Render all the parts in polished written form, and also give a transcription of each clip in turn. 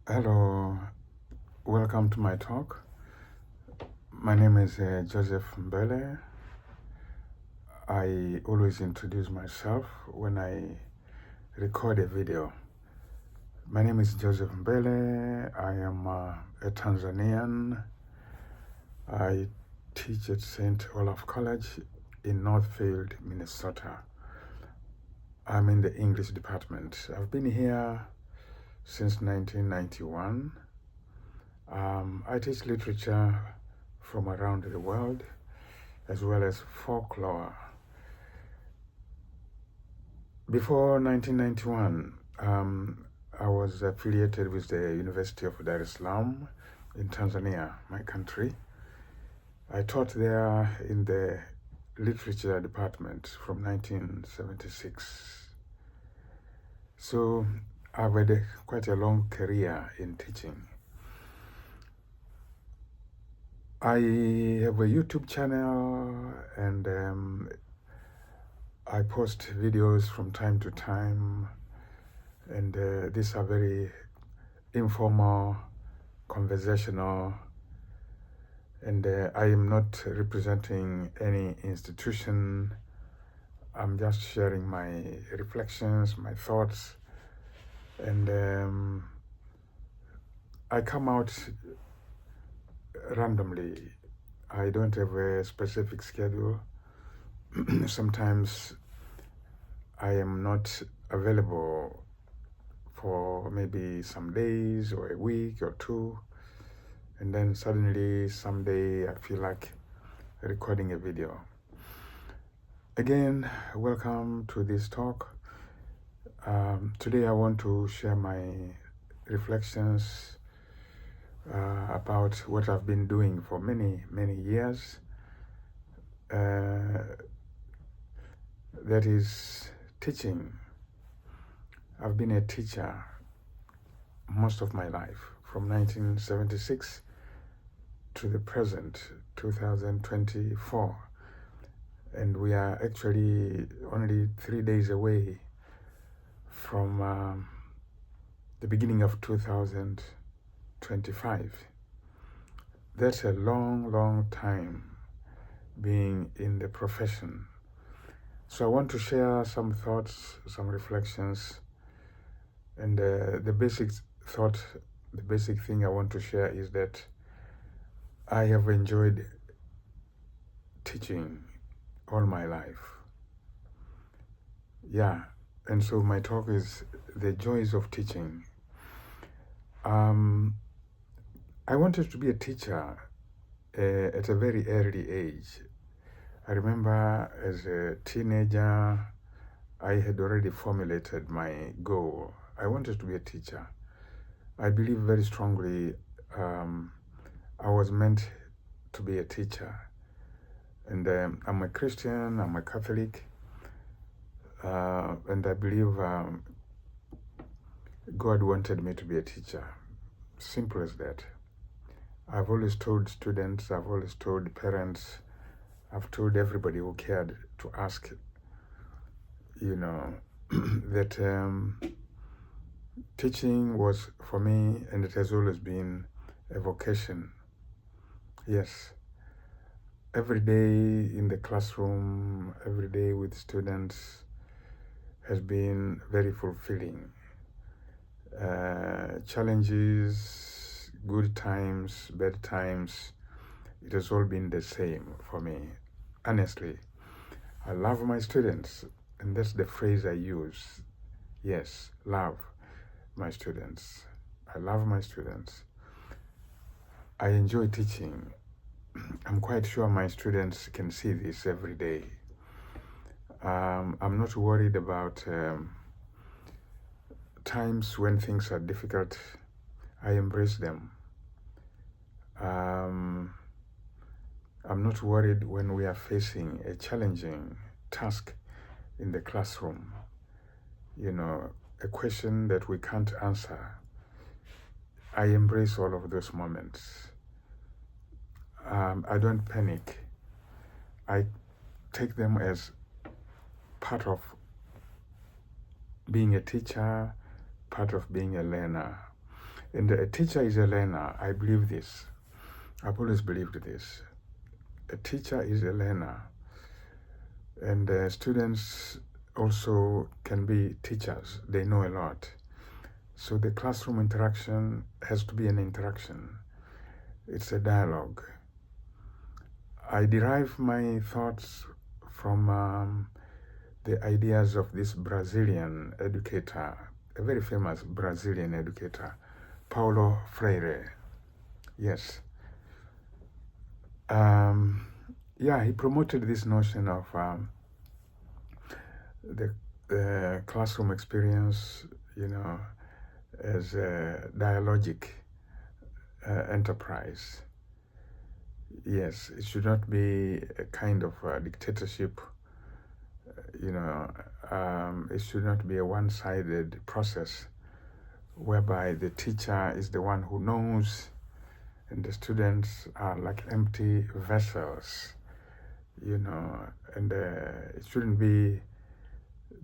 Hello, welcome to my talk. My name is Joseph Mbele. I always introduce myself when I record a video. My name is Joseph Mbele. I am a Tanzanian. I teach at St. Olaf College in Northfield, Minnesota. I'm in the English department. I've been here since 1991. I teach literature from around the world, as well as folklore. Before 1991, I was affiliated with the University of Dar es Salaam in Tanzania, my country. I taught there in the literature department from 1976. So I've had quite a long career in teaching. I have a YouTube channel and I post videos from time to time, and these are very informal, conversational, and I am not representing any institution. I'm just sharing my reflections, my thoughts, and I come out randomly. I don't have a specific schedule. Sometimes I am not available for maybe some days or a week or two, and then suddenly someday I feel like recording a video. Again, welcome to this talk. Today I want to share my reflections about what I've been doing for many years. That is teaching. I've been a teacher most of my life, from 1976 to the present, 2024. And we are actually only 3 days away from the beginning of 2025. That's a long time being in the profession. So I want to share some thoughts, some reflections, and the basic thing I want to share is that I have enjoyed teaching all my life. Yeah, and so my talk is the joys of teaching. I wanted to be a teacher at a very early age. I remember as a teenager, I had already formulated my goal. I wanted to be a teacher. I believe very strongly I was meant to be a teacher. And I'm a Christian, I'm a Catholic, and I believe God wanted me to be a teacher. Simple as that. I've always told students, I've always told parents, I've told everybody who cared to ask, that teaching was for me, and it has always been a vocation. Yes. Every day in the classroom, every day with students has been very fulfilling. Challenges, good times, bad times, it has all been the same for me. Honestly, I love my students, and that's the phrase I use. Yes, love my students. I love my students. I enjoy teaching. I'm quite sure my students can see this every day. I'm not worried about times when things are difficult. I embrace them. I'm not worried when we are facing a challenging task in the classroom. A question that we can't answer. I embrace all of those moments. I don't panic. I take them as part of being a teacher, part of being a learner. And a teacher is a learner. I believe this. I've always believed this. A teacher is a learner. And students also can be teachers. They know a lot. So the classroom interaction has to be an interaction. It's a dialogue. I derive my thoughts from the ideas of this Brazilian educator, a very famous Brazilian educator, Paulo Freire. Yes. Yeah, he promoted this notion of the classroom experience, as a dialogic enterprise. Yes, it should not be a kind of dictatorship. It should not be a one-sided process whereby the teacher is the one who knows and the students are like empty vessels, and it shouldn't be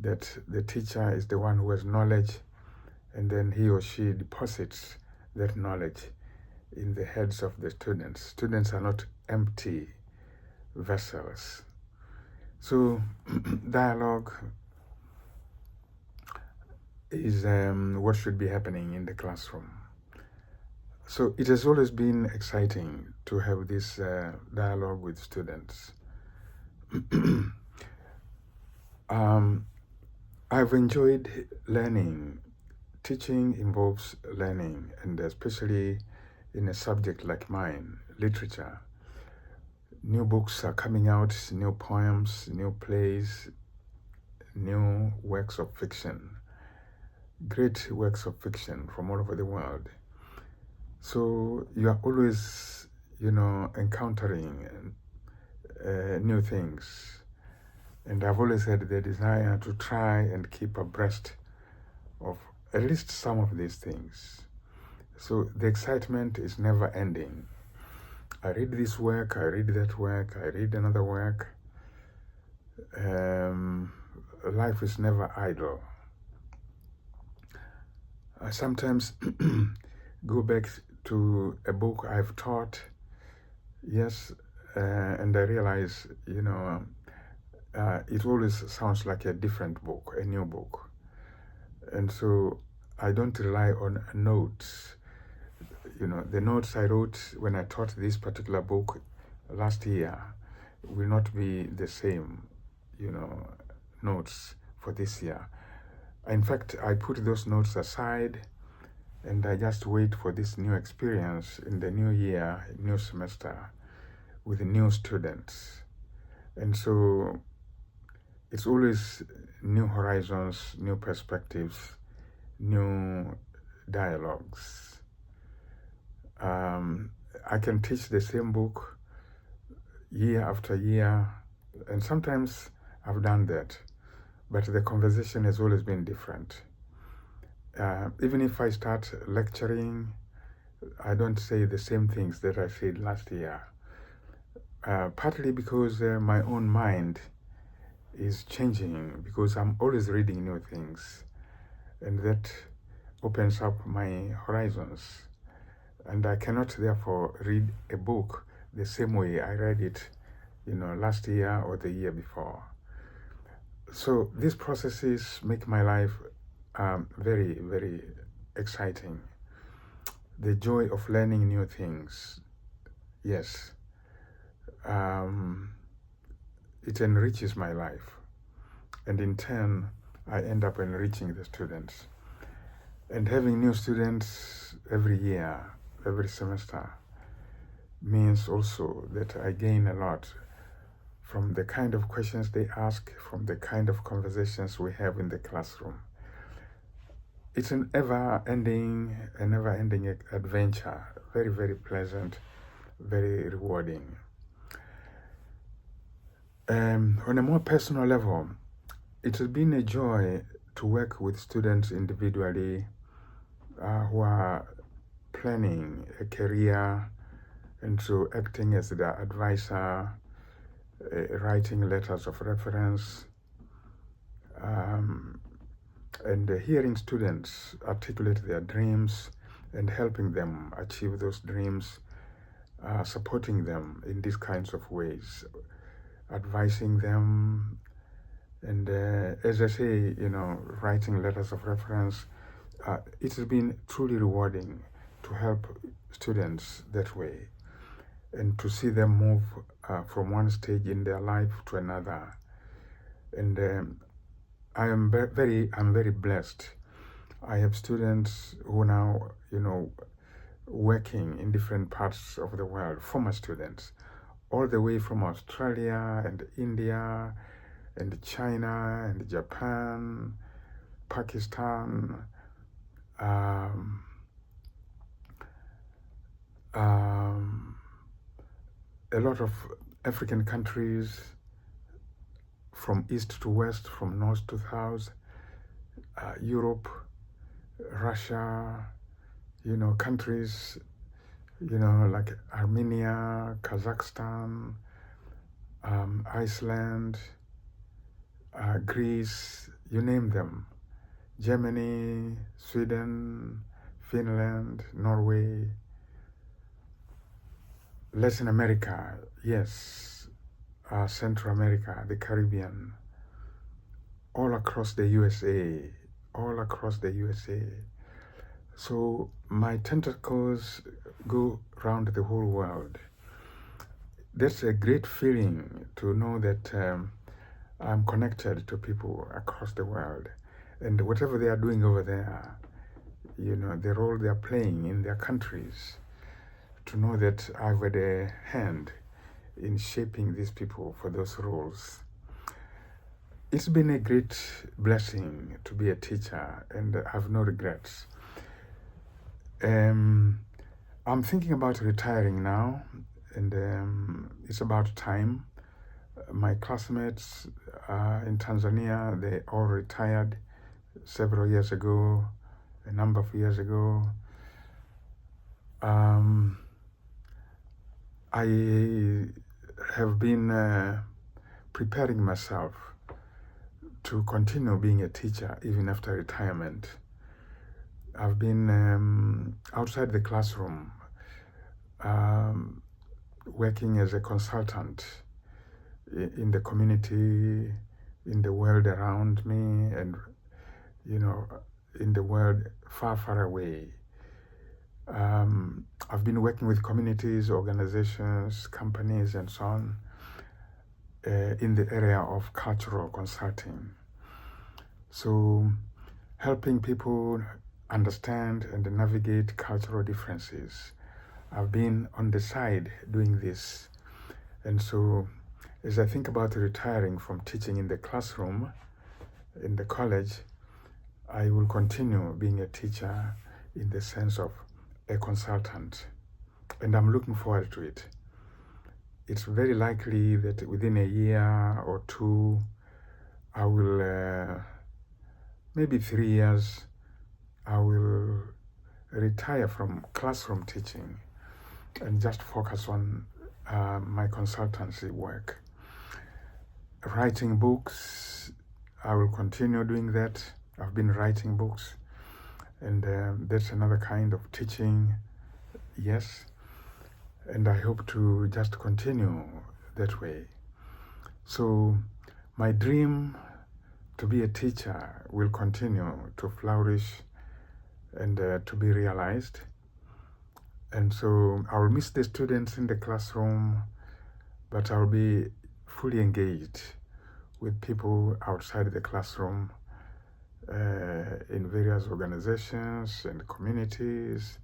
that the teacher is the one who has knowledge and then he or she deposits that knowledge in the heads of the students. Students are not empty vessels. So dialogue is what should be happening in the classroom. So it has always been exciting to have this dialogue with students. I've enjoyed learning. Teaching involves learning, and especially in a subject like mine, literature. New books are coming out, new poems, new plays, new works of fiction, great works of fiction from all over the world. So you are always, encountering new things. And I've always had the desire to try and keep abreast of at least some of these things. So the excitement is never ending. I read this work, I read that work, I read another work. Life is never idle. I sometimes go back to a book I've taught, yes, and I realize, it always sounds like a different book, a new book. And so I don't rely on notes. The notes I wrote when I taught this particular book last year will not be the same, notes for this year. In fact, I put those notes aside and I just wait for this new experience in the new year, new semester, with new students. And so it's always new horizons, new perspectives, new dialogues. I can teach the same book year after year, and sometimes I've done that, but the conversation has always been different. Even if I start lecturing, I don't say the same things that I said last year, partly because my own mind is changing, because I'm always reading new things, and that opens up my horizons. And I cannot therefore read a book the same way I read it, last year or the year before. So these processes make my life very, very exciting. The joy of learning new things, yes, it enriches my life. And in turn, I end up enriching the students. And having new students every year, every semester, means also that I gain a lot from the kind of questions they ask, from the kind of conversations we have in the classroom. It's an never-ending adventure, very, very pleasant, very rewarding. On a more personal level, it has been a joy to work with students individually who are planning a career, and so acting as their advisor, writing letters of reference, and hearing students articulate their dreams, and helping them achieve those dreams, supporting them in these kinds of ways, advising them, and as I say, writing letters of reference. It has been truly rewarding to help students that way and to see them move from one stage in their life to another. And I'm very blessed. I have students who now, working in different parts of the world, former students, all the way from Australia and India and China and Japan, Pakistan, a lot of African countries, from east to west, from north to south, Europe, Russia, countries, like Armenia, Kazakhstan, Iceland, Greece, you name them, Germany, Sweden, Finland, Norway, Latin America, yes, Central America, the Caribbean, all across the USA, So my tentacles go around the whole world. That's a great feeling to know that I'm connected to people across the world. And whatever they are doing over there, the role they are playing in their countries, to know that I've had a hand in shaping these people for those roles. It's been a great blessing to be a teacher, and I have no regrets. I'm thinking about retiring now, and it's about time. My classmates in Tanzania, they all retired several years ago, a number of years ago. I have been preparing myself to continue being a teacher even after retirement. I've been outside the classroom, working as a consultant in the community, in the world around me, and in the world far, far away. I've been working with communities, organizations, companies, and so on in the area of cultural consulting. So helping people understand and navigate cultural differences. I've been on the side doing this. And so as I think about retiring from teaching in the classroom, in the college, I will continue being a teacher in the sense of a consultant. And I'm looking forward to it. It's very likely that within a year or two, I will, maybe 3 years, I will retire from classroom teaching and just focus on my consultancy work. Writing books, I will continue doing that. I've been writing books, and that's another kind of teaching, yes. And I hope to just continue that way. So my dream to be a teacher will continue to flourish and to be realized. And so I will miss the students in the classroom, but I'll be fully engaged with people outside the classroom in various organizations and communities.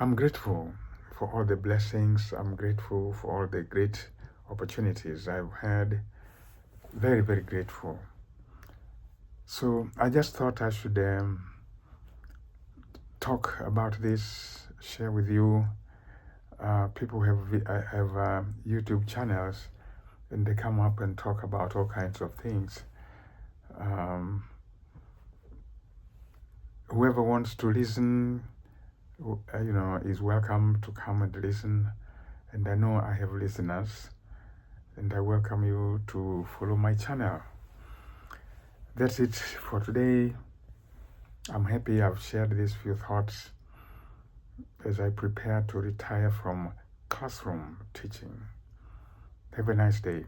I'm grateful for all the blessings. I'm grateful for all the great opportunities I've had. Very, very grateful. So I just thought I should talk about this, share with you. People have YouTube channels, and they come up and talk about all kinds of things. Whoever wants to listen, is welcome to come and listen. And I know I have listeners, and I welcome you to follow my channel. That's it for today. I'm happy I've shared these few thoughts as I prepare to retire from classroom teaching. Have a nice day.